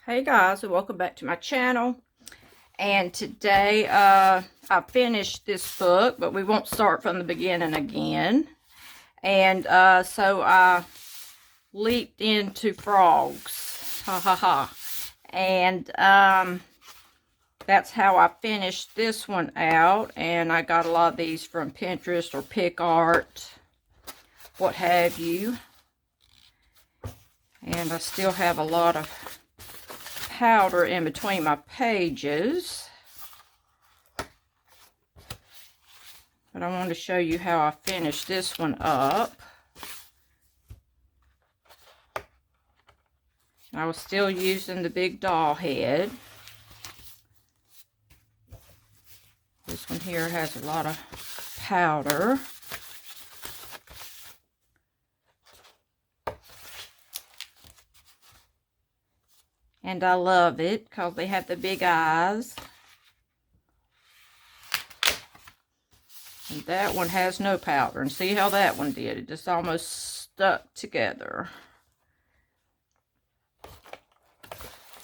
Hey guys, and welcome back to my channel. And today I finished this book, but we won't start from the beginning again. And so I leaped into frogs. Ha ha ha. And that's how I finished this one out. And I got a lot of these from Pinterest or PicArt, what have you. And I still have a lot of powder in between my pages, but I want to show you how I finished this one up. I was still using the big doll head. This one here has a lot of powder. And I love it because they have the big eyes. And that one has no powder. And see how that one did? It just almost stuck together.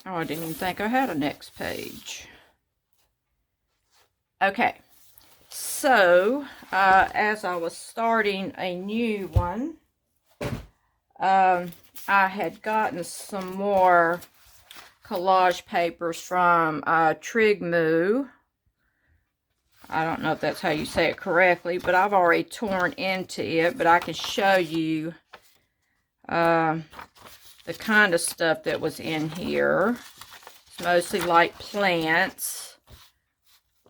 Oh, I didn't even think I had a next page. Okay. So, as I was starting a new one, I had gotten some more collage papers from Triggmo. I don't know if that's how you say it correctly, but I've already torn into it, but I can show you the kind of stuff that was in here. It's mostly like plants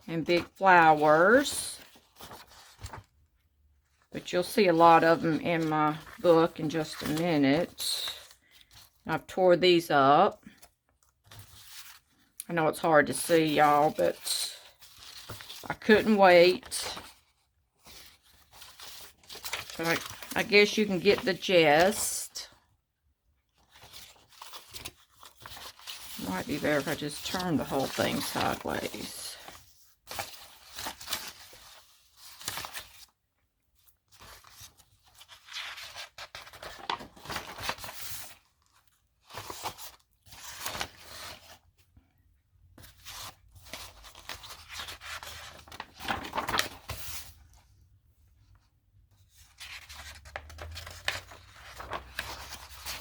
and big flowers, but you'll see a lot of them in my book in just a minute. I've tore these up. I know it's hard to see, y'all, but I couldn't wait. But I guess you can get the gist. Might be better if I just turn the whole thing sideways.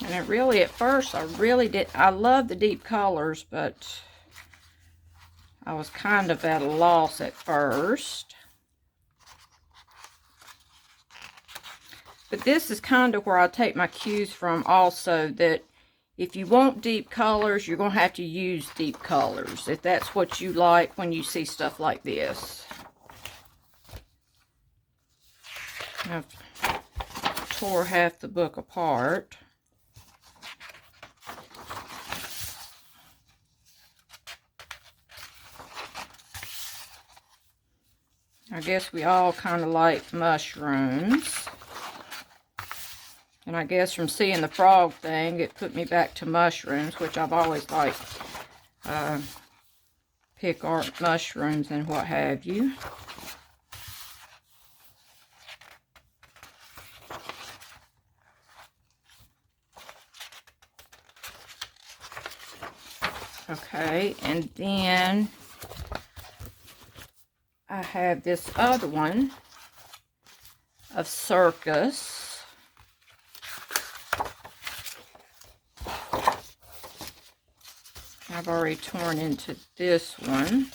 And it really, at first, I love the deep colors, but I was kind of at a loss at first. But this is kind of where I take my cues from also, that if you want deep colors, you're going to have to use deep colors, if that's what you like when you see stuff like this. I've tore half the book apart. I guess we all kind of like mushrooms. And I guess from seeing the frog thing, it put me back to mushrooms, which I've always liked. PicArt mushrooms and what have you. Okay, and then I have this other one of Circus. I've already torn into this one.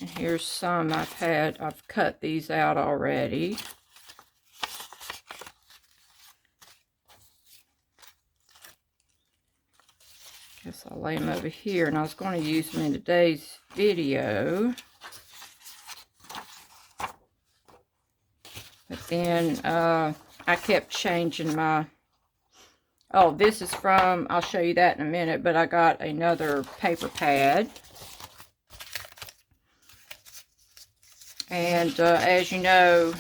And here's some I've cut these out already. Guess I'll lay them over here, and I was going to use them in today's video. But then I kept changing my... Oh, this is from... I'll show you that in a minute, but I got another paper pad. And as you know,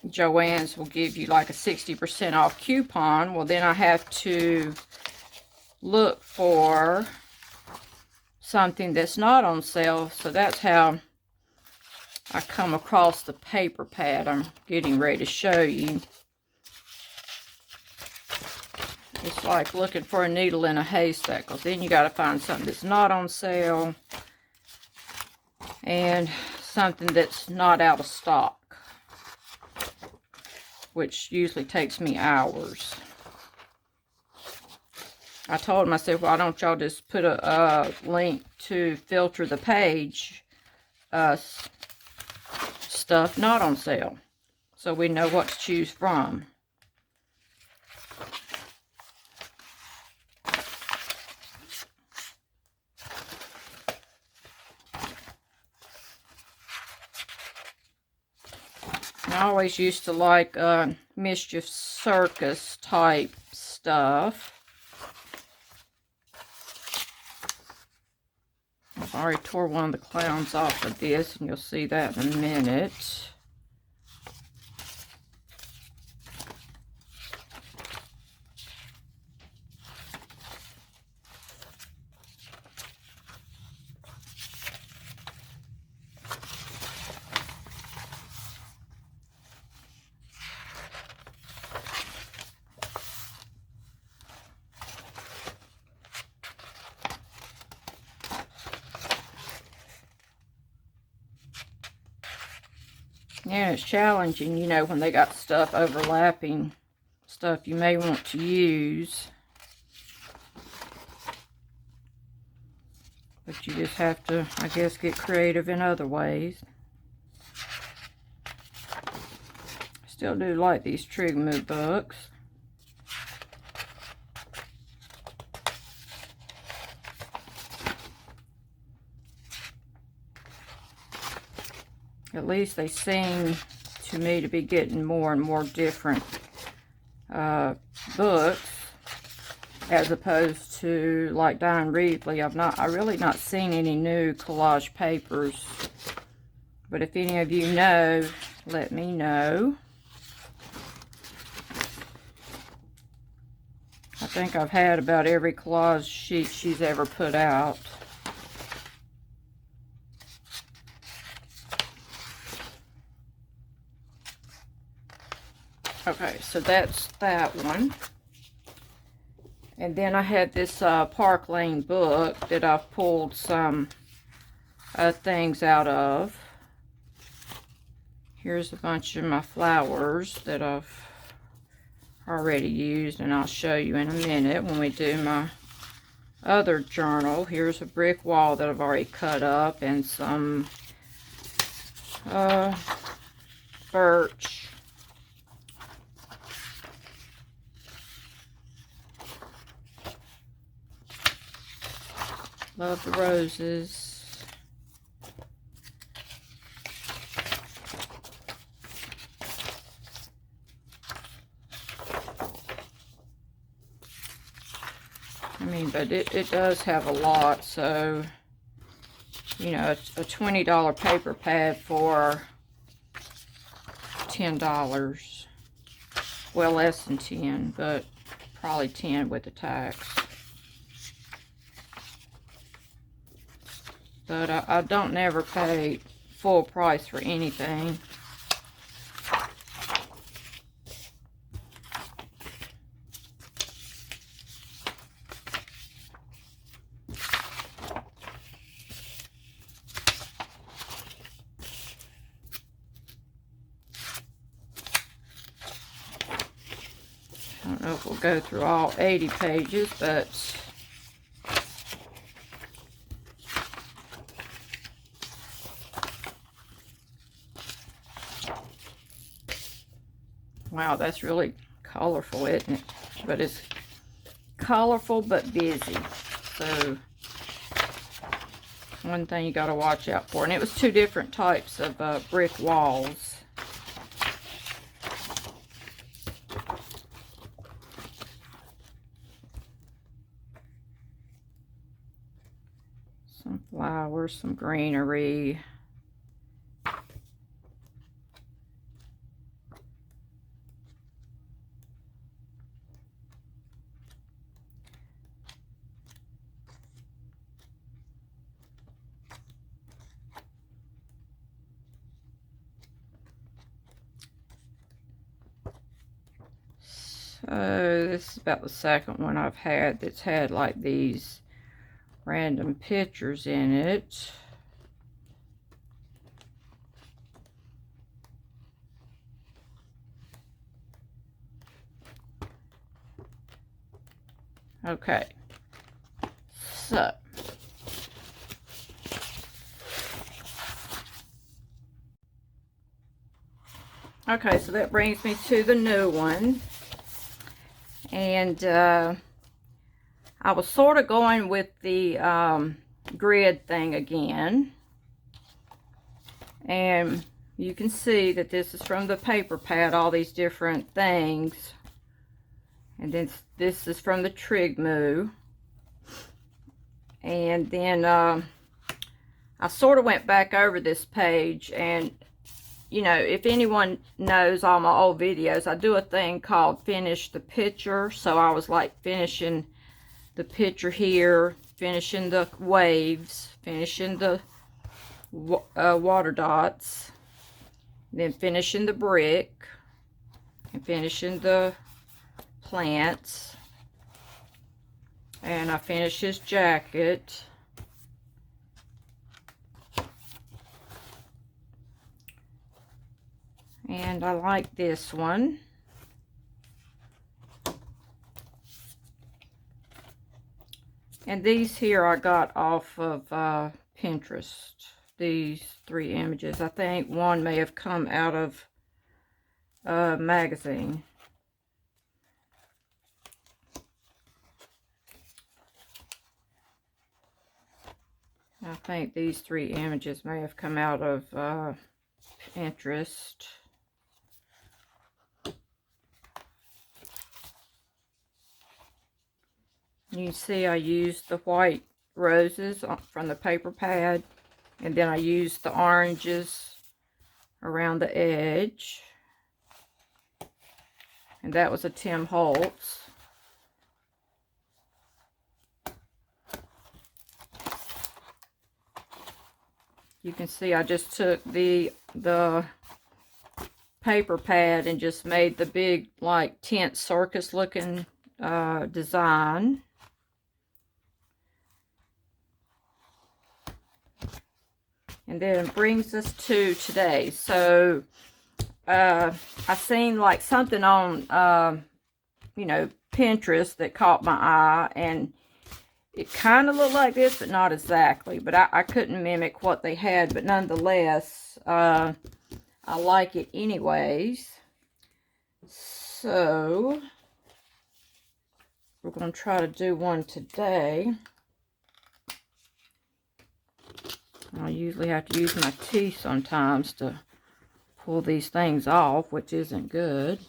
Joann's will give you like a 60% off coupon. Well, then I have to look for something that's not on sale. So that's how I come across the paper pad I'm getting ready to show you. It's like looking for a needle in a haystack, because then you got to find something that's not on sale and something that's not out of stock, which usually takes me hours. I told him, I said, why don't y'all just put a link to filter the page stuff not on sale, so we know what to choose from. I always used to like Mischief Circus type stuff. I've already tore one of the clowns off of this, and you'll see that in a minute. Yeah, it's challenging, you know, when they got stuff overlapping, stuff you may want to use. But you just have to, I guess, get creative in other ways. Still do like these Triggmo books. At least they seem to me to be getting more and more different books, as opposed to like Diane Reevely. I really not seen any new collage papers, but if any of you know, let me know. I think I've had about every collage sheet she's ever put out. Okay, so that's that one. And then I had this Park Lane book that I've pulled some things out of. Here's a bunch of my flowers that I've already used, and I'll show you in a minute when we do my other journal. Here's a brick wall that I've already cut up, and some birch. Love the roses. I mean, but it does have a lot, so, you know, it's a $20 paper pad for $10. Well, less than 10, but probably 10 with the tax. But I don't never pay full price for anything. I don't know if we'll go through all 80 pages, but wow, that's really colorful, isn't it? But it's colorful but busy. So one thing you got to watch out for. And it was two different types of brick walls. Some flowers, some greenery. So this is about the second one I've had that's had like these random pictures in it. Okay, so okay, so that brings me to the new one. And I was sort of going with the grid thing again. And you can see that this is from the paper pad, all these different things. And then this is from the Triggmo. And then I sort of went back over this page, and you know, if anyone knows all my old videos, I do a thing called finish the picture. So I was like finishing the picture here, finishing the waves, finishing the water dots, then finishing the brick, and finishing the plants. And I finished his jacket. And I like this one. And these here I got off of Pinterest. These 3 images. I think one may have come out of a magazine. I think these 3 images may have come out of Pinterest. You can see I used the white roses from the paper pad, and then I used the oranges around the edge. And that was a Tim Holtz. You can see I just took the paper pad and just made the big like tent circus looking design. And then it brings us to today. So I seen like something on you know, Pinterest that caught my eye, and it kind of looked like this, but not exactly. But I couldn't mimic what they had, but nonetheless, I like it anyways. So we're going to try to do one today. I usually have to use my teeth sometimes to pull these things off, which isn't good.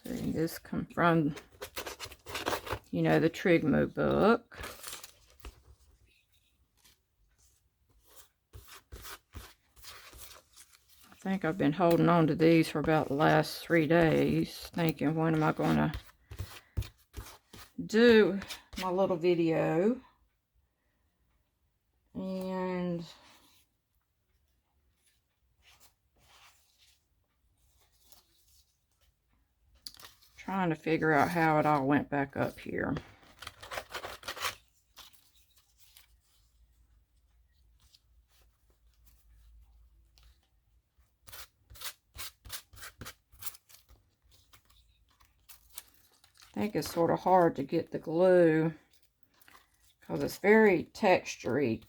See, this comes from, you know, the Triggmo book. I think I've been holding on to these for about the last 3 days, thinking, when am I going to do my little video? And trying to figure out how it all went back up here. I think it's sort of hard to get the glue because it's very textury.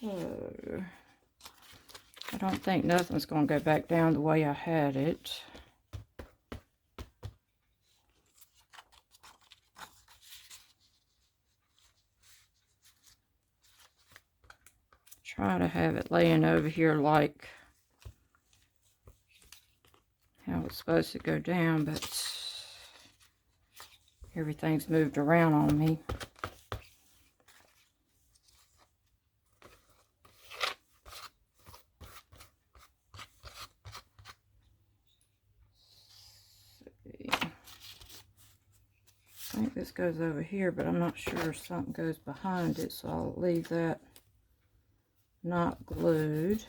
So I don't think nothing's going to go back down the way I had it. Try to have it laying over here like how it's supposed to go down, but everything's moved around on me. think this goes over here, but I'm not sure if something goes behind it, so I'll leave that not glued.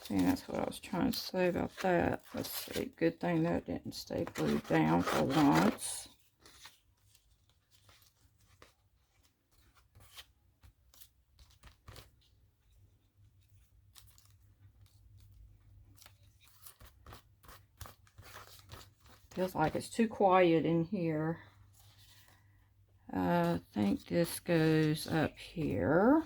And that's what I was trying to say about that. Let's see. Good thing that didn't stay glued down for once. Feels like it's too quiet in here. I think this goes up here.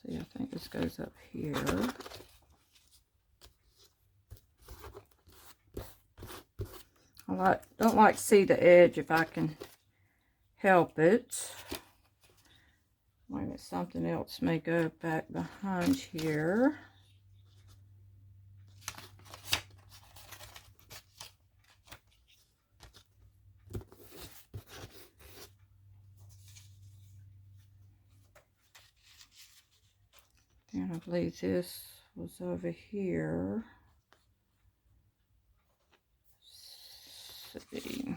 See, I think this goes up here. Don't like to see the edge if I can help it. Wait a minute, something else may go back behind here. And I believe this was over here. Let's see.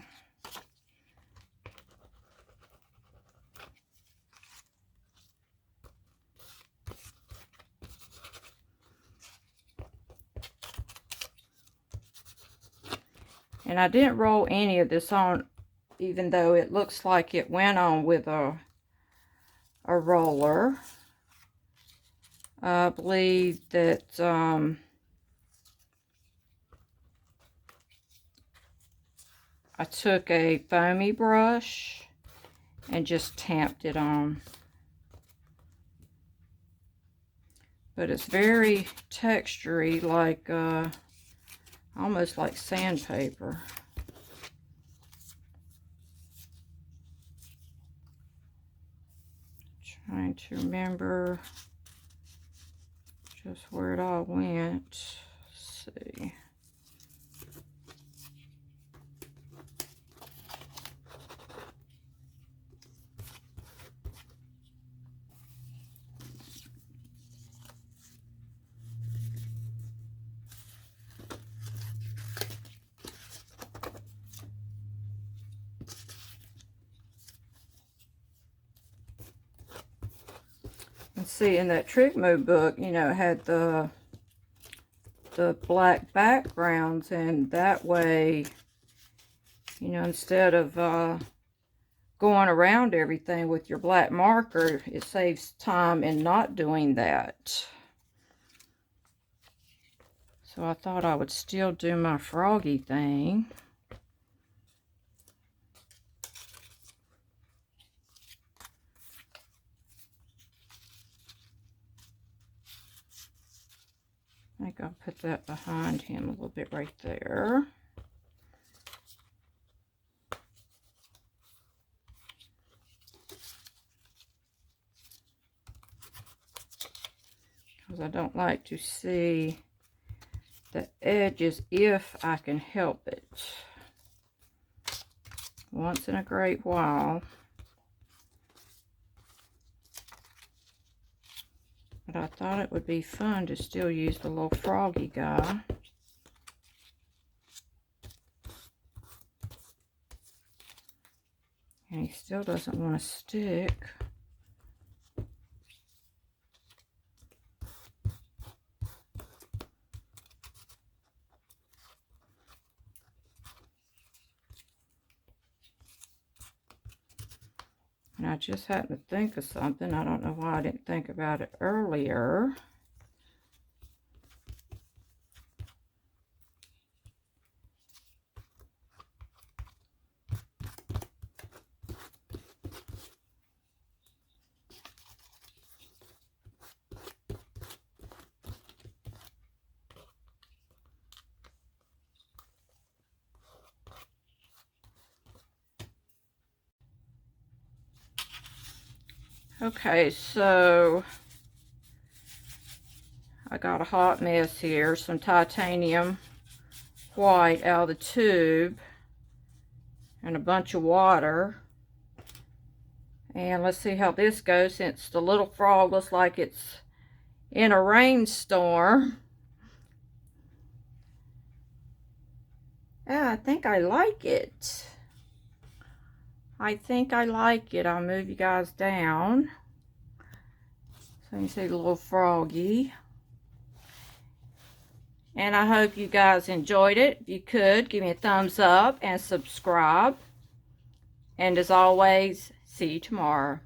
And I didn't roll any of this on, even though it looks like it went on with a roller. I believe that I took a foamy brush and just tamped it on. But it's very textury, like almost like sandpaper. Trying to remember just where it all went. Let's see. And see, in that Triggmo book, you know, it had the black backgrounds, and that way, you know, instead of going around everything with your black marker, it saves time in not doing that. So I thought I would still do my froggy thing. I think I'll put that behind him a little bit right there. Because I don't like to see the edges if I can help it. Once in a great while. But I thought it would be fun to still use the little froggy guy. And he still doesn't want to stick. And I just happened to think of something. I don't know why I didn't think about it earlier. Okay, so I got a hot mess here. Some titanium white out of the tube and a bunch of water. And let's see how this goes, since the little frog looks like it's in a rainstorm. Yeah, I think I like it. I think I like it. I'll move you guys down so you can see the little froggy. And I hope you guys enjoyed it. If you could, give me a thumbs up and subscribe. And as always, see you tomorrow.